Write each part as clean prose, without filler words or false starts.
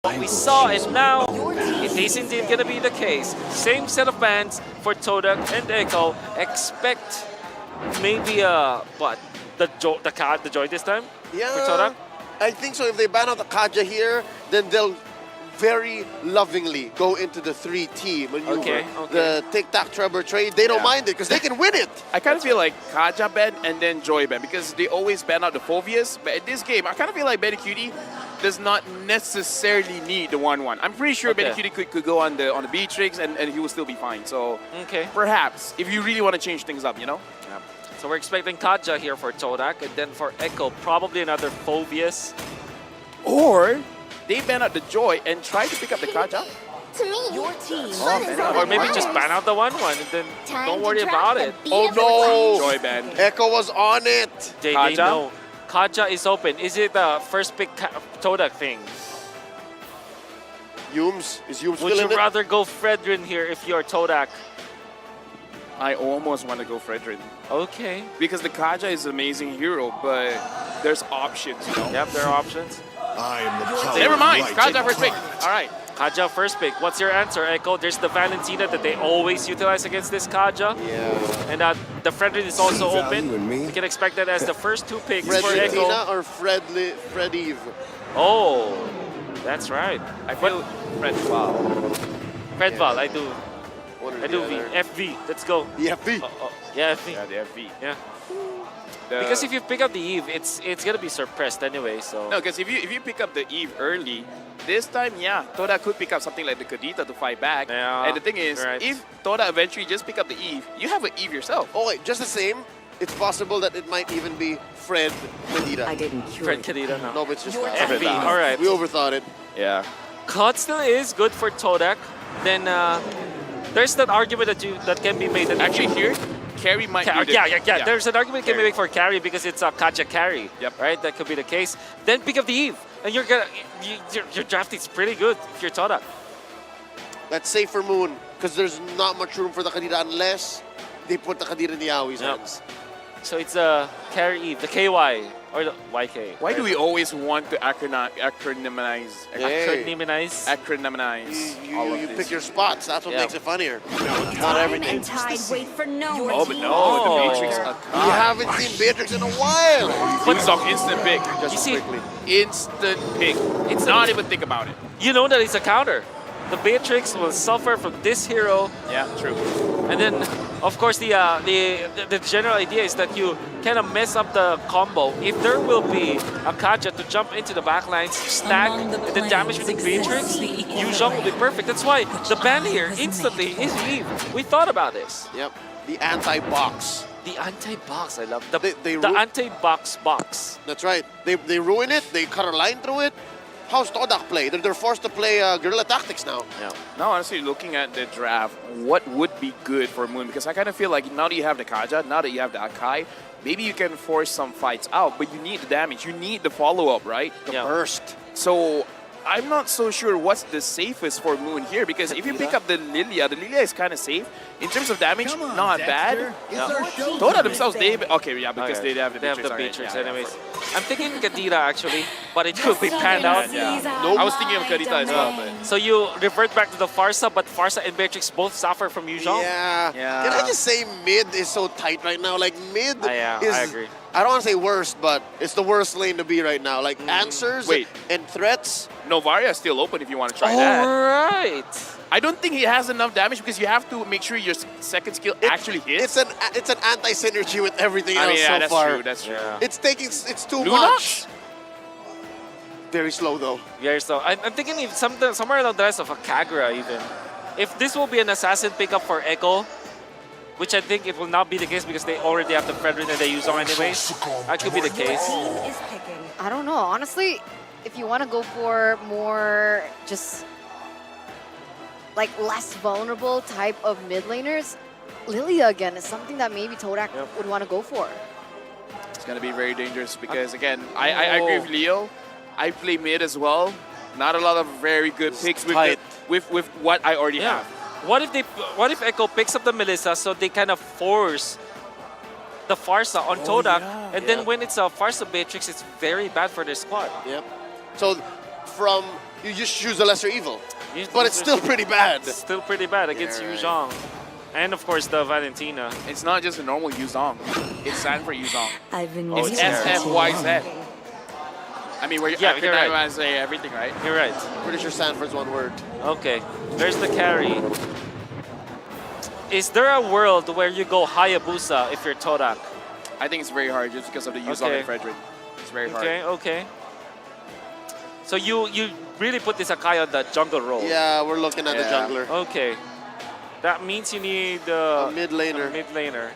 what we saw, and now it is indeed gonna be the case. Same set of bans for Todak and Echo. Expect maybe the joy this time for Todak. I think so. If they ban out the Kaja here, then they'll very lovingly go into the 3T maneuver. Okay. The tic-tac Trevor trade, they don't mind it because they can win it. I kind of feel like Kaja ban and then Joy ban because they always ban out the Phobias. But in this game, I kind of feel like Cutie does not necessarily need the 1-1. I'm pretty sure Cutie could go on the Beatrix and he will still be fine. So perhaps if you really want to change things up, you know. Yeah. So we're expecting Kaja here for Todak, and then for Echo, probably another Phobias. Or they ban out the Joy and try to pick up the Kaja. To me, your team. Or maybe just ban out the 1-1 and then don't worry about it. Oh no! Joy ban. Echo was on it. They Kaja? know. Kaja is open. Is it the first pick Todak thing? Is Yums Would still you in it? rather go Fredrin here if you're Todak? I almost want to go Fredrin. Okay. Because the Kaja is an amazing hero, but there's options, you know? Yep, there are options. I am the power. Never mind, of light Kaja and first pick. darkness. All right. Kaja first pick. What's your answer, Echo? There's the Valentina that they always utilize against this Kaja. Yeah. And the Fredrin is also See value open. in me? We can expect that as the first 2 picks Fred for Echo. Tina or Fred Eve? Oh, that's right. I feel Fred wow. Fredval, I do. One or I the do V. other. FV, let's go. Yeah, V. Yeah, FV. Yeah, the FV. Yeah. Because if you pick up the Eve, it's gonna be suppressed anyway. So No, because if you pick up the Eve early, this time, yeah, Toda could pick up something like the Kadita to fight back. Yeah, And the thing is, right. if Toda eventually just pick up the Eve, you have an Eve yourself. Oh wait, just the same. It's possible that it might even be Fred Medina. I didn't cure Fred it. Kadita now. No, but it's just FV. All right. We overthought it. Yeah. Cod still is good for Todak. Then there's that argument that can be made that Actually, here, Carry might be the, yeah. There's an argument can be Carry. made for carry because it's a Kaja carry. Yep. Right. That could be the case. Then pick up the Eve, and your draft is pretty good if you're Todak. Let's say for Moon, because there's not much room for the Kadira unless they put the Kadira in the Yaoi's Yep. hands. So it's a carry Eve, the KY or the YK. Why do we always want to acronymize Acronymize? acronymize all of You this? pick your spots. That's what Yeah. makes it funnier. Not Time everything. and tide wait for no one. Oh, but no, Oh. the Matrix We haven't seen Beatrix in a while. But instant pick. You see, Instant pick. It's not even think about it. you know that it's a counter. The Beatrix will suffer from this hero. Yeah, true. And then, of course, the general idea is that you kind of mess up the combo. If there will be a Kaja to jump into the backlines, stack, and then damage with the Beatrix, Yuzhong will be perfect. That's why the ban here instantly is Eve. We thought about this. Yep. The anti-box. The anti-box, I love the They anti-box box. That's right. They ruin it. They cut a line through it. How's Todak play? They're forced to play guerrilla tactics now. Yeah. Now, honestly, looking at the draft, what would be good for Moon? Because I kind of feel like now that you have the Kaja, now that you have the Akai, maybe you can force some fights out, but you need the damage. You need the follow-up, right? The Yeah. burst. So I'm not so sure what's the safest for Moon here, because if you pick up the Lilia is kind of safe. In terms of damage, Come on, not Dexter. bad. It's our show Toda time. themselves, because Okay. they have the They have Beatrix. the already. Beatrix Yeah, anyways. I'm thinking Kadira actually, but it could be panned out. Yeah. Nope. I was thinking of Kadita as well, but So you revert back to the Farsa, but Farsa and Beatrix both suffer from Yuzhong? Yeah. Yeah. Can I just say mid is so tight right now? Like mid Yeah, is. I agree. I don't want to say worst, but it's the worst lane to be right now. Like answers Wait. and threats. Novaria is still open if you want to try All that. right. I don't think he has enough damage because you have to make sure your second skill actually hits. It's an anti-synergy with everything I else mean, yeah, so that's far. true. That's true. Yeah. It's too Lunox? much. Very slow though. Yeah, so I'm thinking if somewhere along the rest of a Kagura even. If this will be an assassin pickup for Echo, which I think it will not be the case because they already have the Fredrin and they use on anyways. That could be the case. Team is picking. I don't know. Honestly, if you want to go for more just like less vulnerable type of mid laners, Lilia again is something that maybe Todak would want to go for. It's going to be very dangerous because, again, I agree with Leo. I play mid as well. Not a lot of very good picks with what I already Yeah. have. What if Echo picks up the Melissa so they kind of force the Farsa on Todak, yeah. and then when it's a Farsa Beatrix, it's very bad for their squad. Yep. So from You just choose the lesser evil. You- But it's still pretty bad. It's still pretty bad against Yeah, Yu right. Zhong. And of course the Valentina. It's not just a normal Yuzong. It's Sanford Yuzong. I've been Oh, It's it's there. SFYZ. I mean, we're Yeah, every you're time right. I say everything, right? You're right. Pretty sure Sanford's one word. Okay, there's the carry. Is there a world where you go Hayabusa if you're Todak? I think it's very hard just because of the Yuzong Okay. and Frederick. It's very hard. Okay, okay. So you really put this Akai on the jungle role. Yeah, we're looking at the Yeah. jungler. Okay. That means you need A mid a laner. mid laner.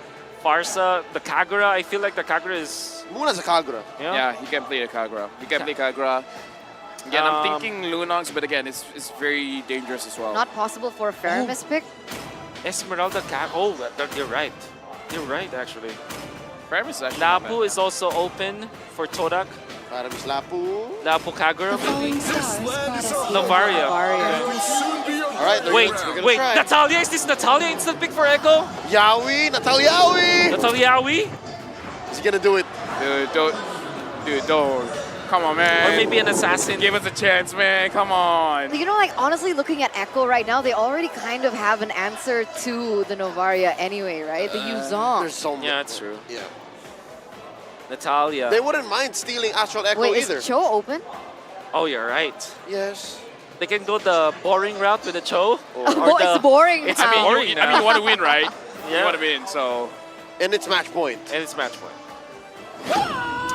Farsa, the Kagura, I feel like the Kagura is... Muna's a Kagura. Yeah, he can play a Kagura. He can play Kagura. Again, I'm Um, thinking Lunox, but again, it's very dangerous as well. Not possible for a Faramis pick. Esmeralda Kag... Oh, you're right. You're right, actually. Paramis is actually not Lapu bad. is also open for Todak. Paramis Lapu. Lapu Kagura, maybe? No Novaria. All right, Wait, we're gonna wait, try. Natalia? Is this Natalia instant pick for Echo? Yaoi, Natalia Yaoi. Natalia Aoi? Is he gonna do it? Dude, don't. Come on, man. Or maybe an assassin? Give us a chance, man. Come on. You know, like honestly, looking at Echo right now, they already kind of have an answer to the Novaria anyway, right? The Yuzong. There's so many. Yeah, that's true. Yeah. Natalia. They wouldn't mind stealing Astral Echo Wait, either. is Cho open? Oh, you're right. Yes. They can go the boring route with the Cho. Oh, it's boring It's now. boring I now. mean, you want to win, right? Yeah. You want to win, so. And it's match point. And it's match point.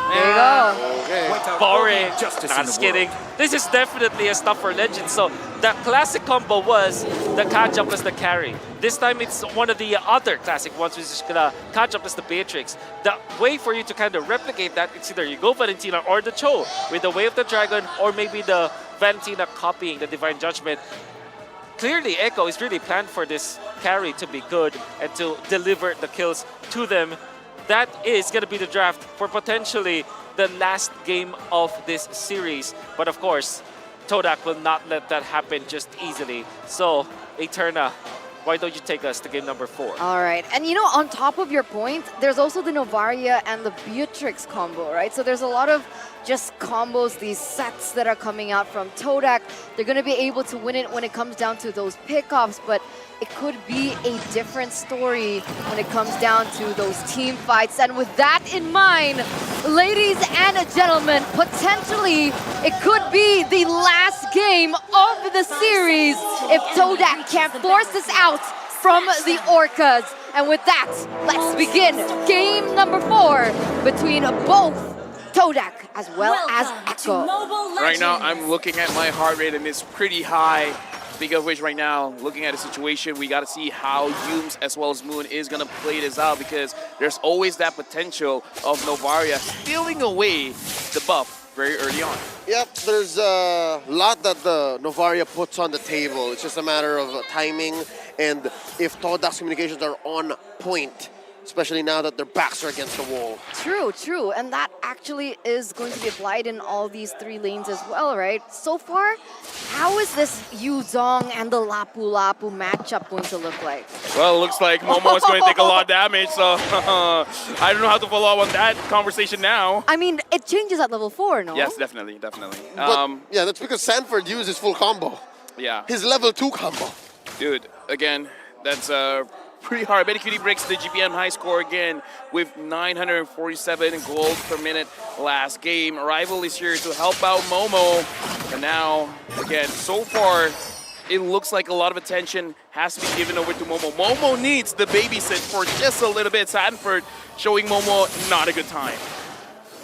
There you go. Okay. Boring. Nah, just kidding. This is definitely a stuff for legends. So the classic combo was the Kaja plus the carry. This time it's one of the other classic ones, which is the Kaja plus the Beatrix. The way for you to kind of replicate that, it's either you go Valentina or the Cho with the Way of the Dragon, or maybe the Valentina copying the Divine Judgment. Clearly, Echo is really planned for this carry to be good and to deliver the kills to them. That is going to be the draft for potentially the last game of this series. But of course, Todak will not let that happen just easily. So, Eterna, why don't you take us to game number 4? All right. And you know, on top of your point, there's also the Novaria and the Beatrix combo, right? So there's a lot of just combos, these sets that are coming out from Todak. They're going to be able to win it when it comes down to those pickoffs, but it could be a different story when it comes down to those team fights. And with that in mind, ladies and gentlemen, potentially it could be the last game of the series if Todak can't force this out from the Orcas. And with that, let's begin game number 4 between both Todak as well as Echo. Right now, I'm looking at my heart rate and it's pretty high. Speaking of which, right now, looking at the situation, we got to see how Yumes as well as Moon is going to play this out, because there's always that potential of Novaria stealing away the buff very early on. Yep, there's a lot that the Novaria puts on the table. It's just a matter of timing, and if Todak's communications are on point, especially now that their backs are against the wall. True, true. And that actually is going to be applied in all these 3 lanes as well, right? So far, how is this Yuzong and the Lapu Lapu matchup going to look like? Well, it looks like Momo is going to take a lot of damage, so I don't know how to follow up on that conversation now. I mean, it changes at level 4, no? Yes, definitely, definitely. But yeah, that's because Sanford used his full combo. Yeah. His level 2 combo. Dude, again, that's pretty hard. Betty Cutie breaks the GPM high score again with 947 gold per minute last game. Rival is here to help out Momo. And now, again, so far, it looks like a lot of attention has to be given over to Momo. Momo needs the babysit for just a little bit. Sanford showing Momo not a good time.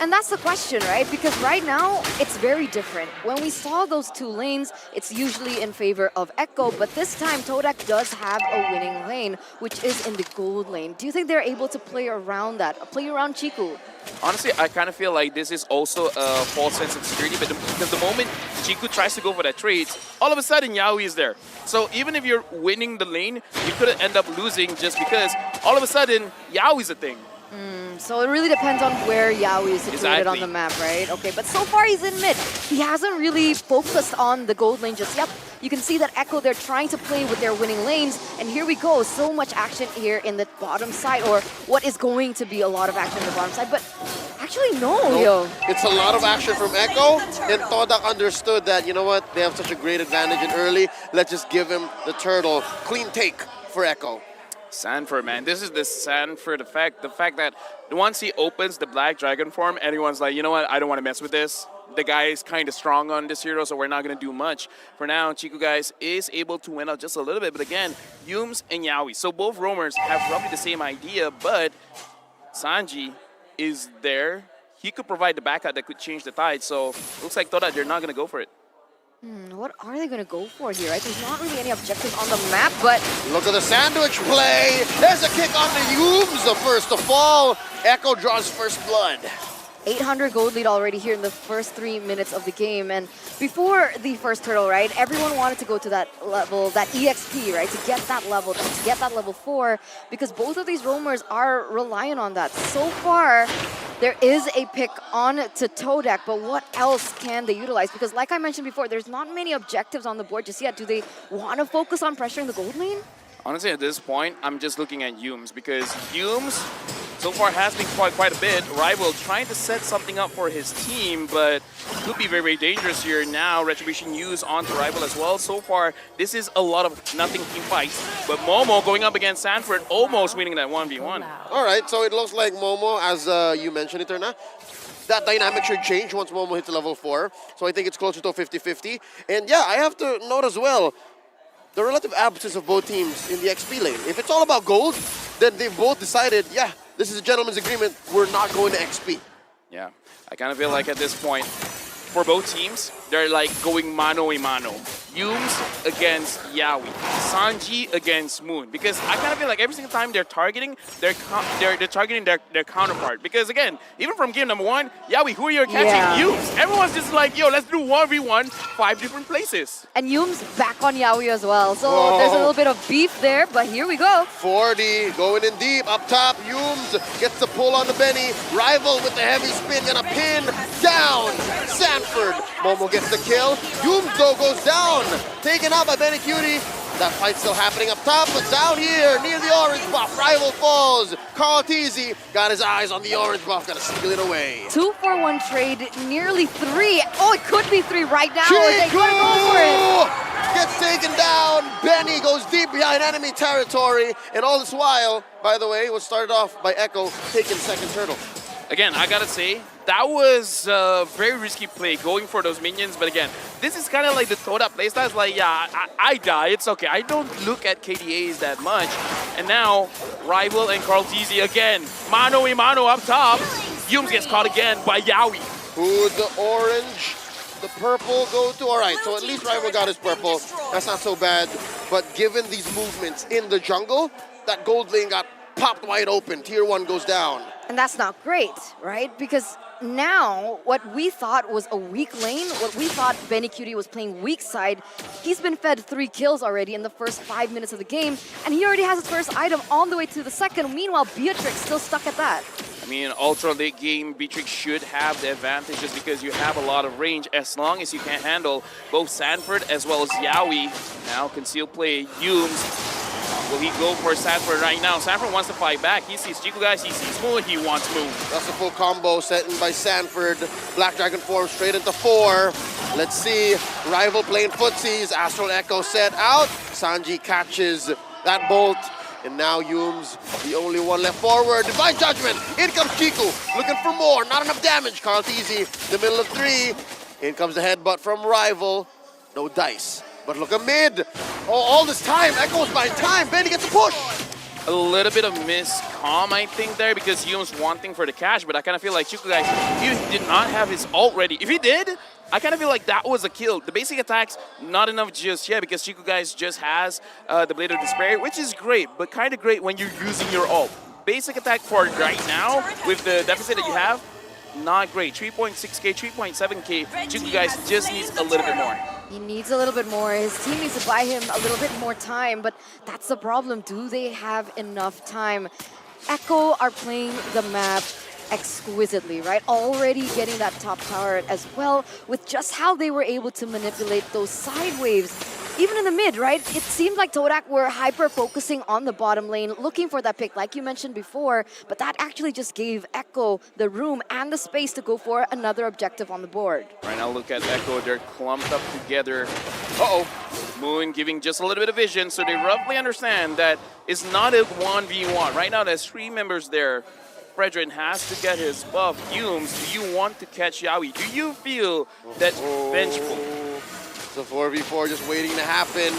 And that's the question, right? Because right now, it's very different. When we saw those 2 lanes, it's usually in favor of Echo, but this time Todak does have a winning lane, which is in the gold lane. Do you think they're able to play around that, play around Chiku? Honestly, I kind of feel like this is also a false sense of security, but because the moment Chiku tries to go for that trade, all of a sudden Yaoi is there. So even if you're winning the lane, you could end up losing just because all of a sudden Yaoi's a thing. So it really depends on where Yaoi is situated on Exactly. the map, right? Okay, but so far he's in mid. He hasn't really focused on the gold lane just yet. You can see that Echo, they're trying to play with their winning lanes. And here we go, so much action here in the bottom side, or what is going to be a lot of action in the bottom side. But Actually, no, Nope. yo. It's a lot of action from Echo, and Todak understood that, you know what, they have such a great advantage in early. Let's just give him the turtle. Clean take for Echo. Sanford, man, this is the Sanford effect. The fact that once he opens the Black Dragon form, everyone's like, you know what, I don't want to mess with this. The guy is kind of strong on this hero, so we're not going to do much. For now, Chiku guys is able to win out just a little bit, but again, Yumes and Yaoi. So both roamers have roughly the same idea, but Sanji is there. He could provide the backup that could change the tide, so looks like Toda, they're not going to go for it. What are they going to go for here, right? There's not really any objectives on the map, but Look at the sandwich play. There's a kick on the Yumes, the first to fall. Echo draws first blood. 800 gold lead already here in the first 3 minutes of the game. And before the first turtle, right, everyone wanted to go to that level, that EXP, right, to get that level, to get that level 4, because both of these roamers are reliant on that. So far, there is a pick on to Todak, but what else can they utilize? Because like I mentioned before, there's not many objectives on the board just yet. Do they want to focus on pressuring the gold lane? Honestly, at this point, I'm just looking at Yumes because Yumes so far has been quite a bit. Rival trying to set something up for his team, but could be very, very dangerous here now. Retribution used onto Rival as well. So far, this is a lot of nothing team fights. But Momo going up against Sanford, almost winning that 1v1. All right, so it looks like Momo, as you mentioned, Eterna, that dynamic should change once Momo hits level 4. So I think it's closer to a 50-50. And yeah, I have to note as well, the relative absence of both teams in the XP lane. If it's all about gold, then they've both decided, yeah, this is a gentleman's agreement, we're not going to XP. Yeah, I kind of feel like at this point, for both teams, they're like going mano-a-mano. Yumes against Yaoi, Sanji against Moon. Because I kind of feel like every single time they're targeting, they're targeting their counterpart. Because again, even from game number 1, Yaoi, who are you catching? Yeah. Yumes. Everyone's just like, yo, let's do 1v1, 5 different places. And Yume's back on Yaoi as well. So Whoa. there's a little bit of beef there, but here we go. 40, going in deep, up top, Yumes gets the pull on the Benny. Rival with the heavy spin, gonna pin down Sanford. Momo gets the kill. Yumes, though, goes down. Taken out by Benny Cutie. That fight's still happening up top, but down here, near the orange buff, Rival falls. Carl Teasy got his eyes on the orange buff, gonna steal it away. 2-for-1 trade, nearly 3. Oh, it could be 3 right now. They gotta go for it. Gets taken down. Benny goes deep behind enemy territory. And all this while, by the way, was started off by Echo taking second turtle. Again, I gotta say, that was a very risky play going for those minions. But again, this is kind of like the Toda playstyle. It's like, yeah, I die, it's okay. I don't look at KDAs that much. And now, Rival and Carl Teasy again. Mano-a-mano up top. Yumes gets caught again by Yaoi. Who the orange, the purple go to? All right, so at least Rival got his purple. That's not so bad. But given these movements in the jungle, that gold lane got popped wide open. Tier 1 goes down. And that's not great, right? Because now, what we thought was a weak lane, what we thought Benny Cutie was playing weak side, he's been fed 3 kills already in the first 5 minutes of the game, and he already has his first item on the way to the second. Meanwhile, Beatrix still stuck at that. I mean, ultra late game, Beatrix should have the advantage just because you have a lot of range as long as you can handle both Sanford as well as Yaoi. Now, concealed play, Yumes. Will he go for Sanford right now? Sanford wants to fight back. He sees Chico guys, he sees Moon, he wants Moon. That's a full combo set in by Sanford. Black Dragon form straight into 4. Let's see. Rival playing footsies. Astral Echo set out. Sanji catches that bolt. And now Yumes, the only one left forward. Divine Judgment. In comes Chico. Looking for more. Not enough damage. Carl Teasy, the middle of 3. In comes the headbutt from Rival. No dice. But look at mid. Oh, all this time. Echo's buying time. Benny gets a push. A little bit of miscom, I think, there because Yumes wanting for the cash, but I kind of feel like Chico guys, he did not have his ult ready. If he did, I kind of feel like that was a kill. The basic attacks, not enough just yet because Chico guys just has the Blade of Despair, which is great, but kind of great when you're using your ult. Basic attack for right now, with the deficit that you have, not great. 3.6k, 3.7k. Chico guys just needs a little bit more. He needs a little bit more. His team needs to buy him a little bit more time, but that's the problem. Do they have enough time? Echo are playing the map exquisitely, right? Already getting that top tower as well with just how they were able to manipulate those side waves. even in the mid, right? It seemed like Todak were hyper-focusing on the bottom lane, looking for that pick, like you mentioned before, but that actually just gave Echo the room and the space to go for another objective on the board. Right now, look at Echo. They're clumped up together. Uh-oh. Moon giving just a little bit of vision, so they roughly understand that it's not a 1v1. Right now, there's 3 members there. Fredrin has to get his buff. Humes, do you want to catch Yawi? Do you feel that vengeful? It's a 4v4 just waiting to happen.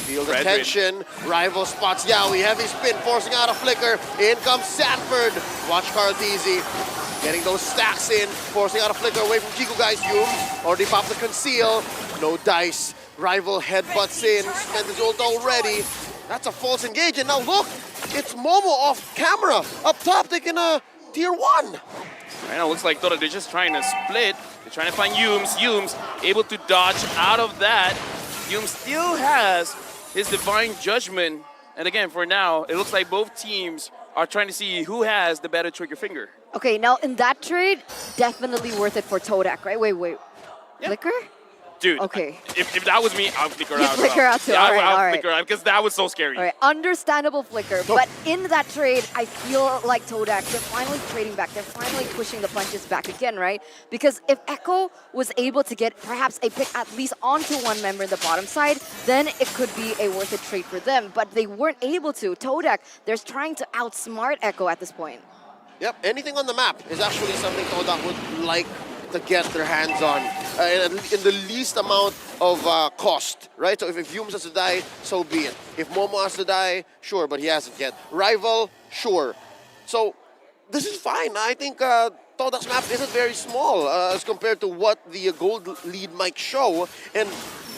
Feel the Fredrin. tension. Rival spots Yawi. Heavy spin, forcing out a flicker. In comes Sanford. Watch Carlteasy. Getting those stacks in, forcing out a flicker away from Chico Guy's Hume. Already popped the conceal. No dice. Rival headbutts in. Spent his ult already. That's a false engage. And now look, it's Momo off camera. Up top, taking a tier 1. Right now, looks like Todak, they're just trying to split. They're trying to find Humes. Humes able to dodge out of that. Humes still has his Divine Judgment. And again, for now, it looks like both teams are trying to see who has the better trigger finger. Okay, now in that trade, definitely worth it for Todak, right? Wait. Yeah. Flicker? Dude, Okay. if that was me, I'll flicker You'd out. flicker out too. Yeah, All right, I'll all right. flicker out because that was so scary. All right, understandable flicker, but in that trade, I feel like Todak, they're finally trading back. They're finally pushing the punches back again, right? Because if Echo was able to get perhaps a pick at least onto one member in the bottom side, then it could be a worth it trade for them. But they weren't able to. Todak, they're trying to outsmart Echo at this point. Yep, anything on the map is actually something Todak would like to get their hands on in the least amount of cost, right? So if Humes has to die, so be it. If Momo has to die, sure, but he hasn't yet. Rival, sure. So this is fine. I think Todak's map isn't very small as compared to what the gold lead might show. And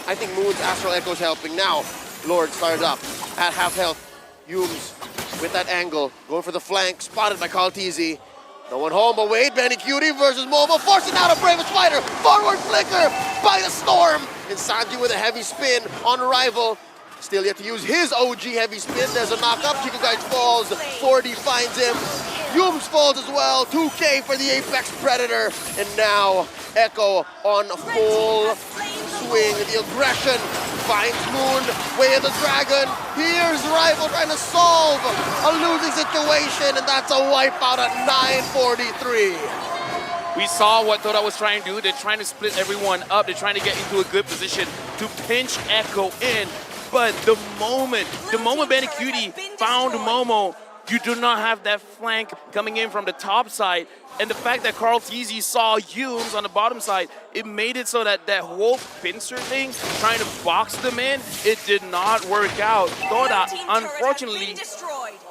I think Moon's Astral Echo is helping now. Lord started up at half health. Humes with that angle, going for the flank, spotted by Carlteasy. No one home, but wait, Benny Cutie versus Momo, forcing out a Bravest Fighter. Forward flicker by the Storm. And Sanji with a heavy spin on Rival. Still yet to use his OG heavy spin. There's a knock-up. Chico Guide falls. 40 finds him. Humes falls as well. 2K for the Apex Predator. And now Echo on full swing. The aggression finds Moon. Way of the Dragon. Here's Rival trying to solve a losing situation. And that's a wipeout at 9:43. We saw what Todak was trying to do. They're trying to split everyone up. They're trying to get into a good position to pinch Echo in. But the moment Benny Cutie found Momo, you do not have that flank coming in from the top side. And the fact that Carlteasy saw Humes on the bottom side, it made it so that that whole pincer thing, trying to box them in, it did not work out. Todak, unfortunately,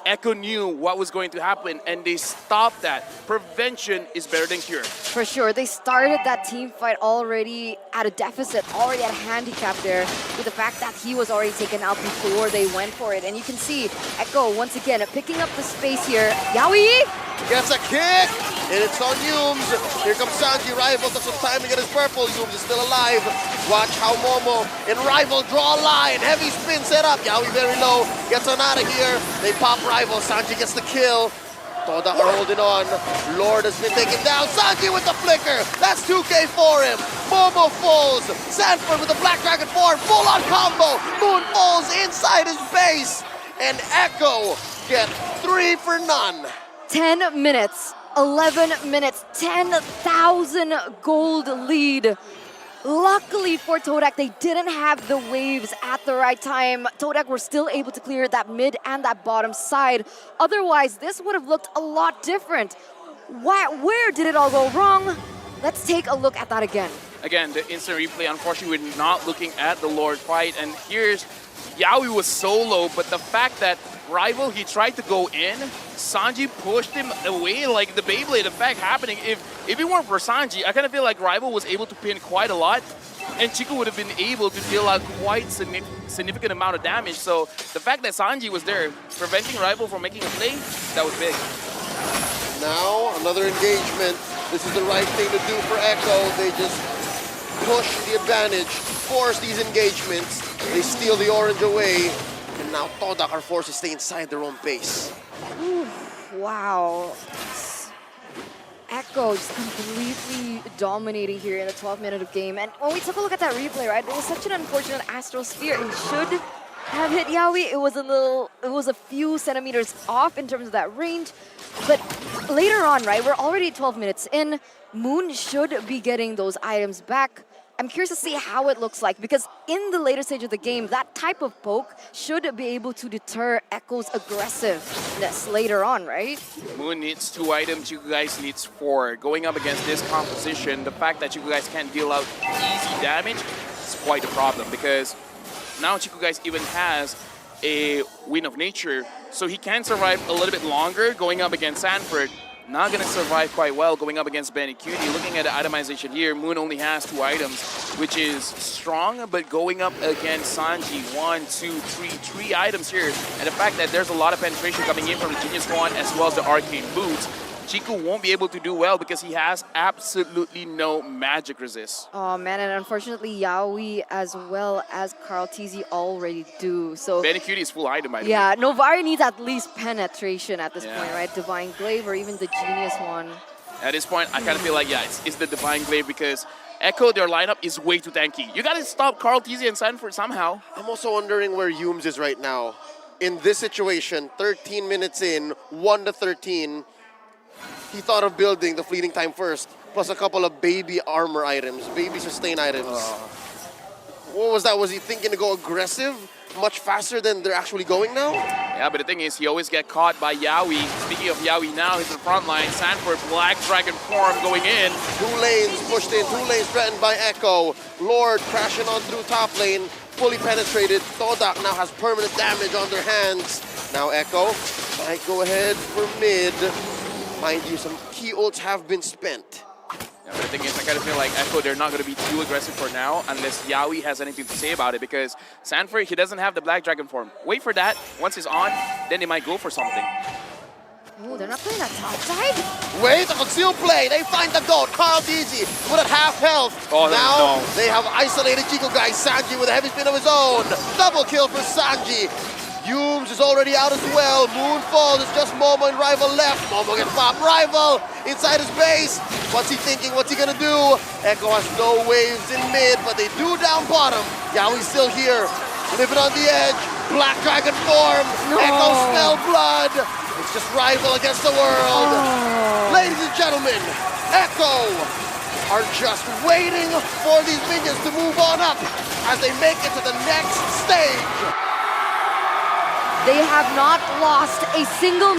Echo knew what was going to happen, and they stopped that. Prevention is better than cure. For sure, they started that team fight already at a deficit, already at a handicap there, with the fact that he was already taken out before they went for it. And you can see Echo, once again, picking up the space here. Yawi! Gets a kick, and it's on Humes. Here comes Sanji. Rival took some time to get his purple. Humes is still alive. Watch how Momo and Rival draw a line. Heavy spin set up. Yawi very low. Gets on out of here. They pop Rival. Sanji gets the kill. Todak are holding on. Lord has been taken down. Sanji with the flicker. That's 2K for him. Momo falls. Sanford with the Black Dragon form. Full on combo. Moon falls inside his base. And Echo get 3 for none. 10 minutes, 11 minutes, 10,000 gold lead. Luckily for Todak, they didn't have the waves at the right time. Todak were still able to clear that mid and that bottom side. Otherwise, this would have looked a lot different. Where did it all go wrong? Let's take a look at that again. Again, the instant replay, unfortunately, we're not looking at the Lord fight. And here's, Yawi was solo, but the fact that Rival, he tried to go in, Sanji pushed him away like the Beyblade effect happening. If it weren't for Sanji, I kind of feel like Rival was able to pin quite a lot, and Chico would have been able to deal out quite significant amount of damage. So the fact that Sanji was there, preventing Rival from making a play, that was big. Now, another engagement. This is the right thing to do for Echo. They just push the advantage, force these engagements. They steal the orange away. And now Todak are forced to stay inside their own base. Ooh, wow. Echo just completely dominating here in the 12th minute of game. And when we took a look at that replay, right, it was such an unfortunate Astral Sphere. It should have hit Yaoi. It was a few centimeters off in terms of that range. But later on, right, we're already 12 minutes in. Moon should be getting those items back. I'm curious to see how it looks like, because in the later stage of the game, that type of poke should be able to deter Echo's aggressiveness later on, right? Moon needs 2 items, you guys needs 4. Going up against this composition, the fact that you guys can't deal out easy damage is quite a problem, because now Chiku guys even has a Wind of Nature, so he can survive a little bit longer going up against Sanford. Not going to survive quite well going up against Benny Cutie. Looking at the itemization here, Moon only has 2 items, which is strong, but going up against Sanji, 1, 2, 3 items here. And the fact that there's a lot of penetration coming in from the Genius Wand as well as the Arcane Boots, Chiku won't be able to do well because he has absolutely no magic resist. Oh man, and unfortunately Yaoi as well as Carl TZ already do. So Benny Cutie is full item, by the way. yeah, Novari needs at least penetration at this point, right? Divine Glaive or even the Genius one. At this point, I kind of feel like, yeah, it's the Divine Glaive because Echo, their lineup is way too tanky. You got to stop Carl TZ and Sanford somehow. I'm also wondering where Humes is right now. In this situation, 13 minutes in, 1-13, he thought of building the fleeting time first, plus a couple of baby armor items, baby sustain items. What was that? Was he thinking to go aggressive much faster than they're actually going now? Yeah, but the thing is, he always get caught by Yaoi. Speaking of Yaoi now, he's in the front line. Sanford, Black Dragon form going in. 2 lanes pushed in, 2 lanes threatened by Echo. Lord crashing on through top lane, fully penetrated. Todak now has permanent damage on their hands. Now Echo might go ahead for mid. Mind you, some key ults have been spent. Yeah, but the thing is, I kind of feel like Echo, they're not going to be too aggressive for now unless Yaoi has anything to say about it, because Sanford, he doesn't have the Black Dragon form. Wait for that. Once he's on, then they might go for something. Oh, they're not playing that top side? Wait, a concealed play. They find the goat. Carl DZ with at half health. Oh, now no. they have isolated Chico guy Sanji with a heavy spin of his own. Double kill for Sanji. Humes is already out as well. Moonfall, there's just Momo and Rival left. Momo gets popped. Rival inside his base. What's he thinking? What's he gonna do? Echo has no waves in mid, but they do down bottom. Yaoi's still here, living on the edge. Black Dragon form. No. Echo smell blood. It's just Rival against the world. Ladies and gentlemen, Echo are just waiting for these minions to move on up as they make it to the next stage. They have not lost a single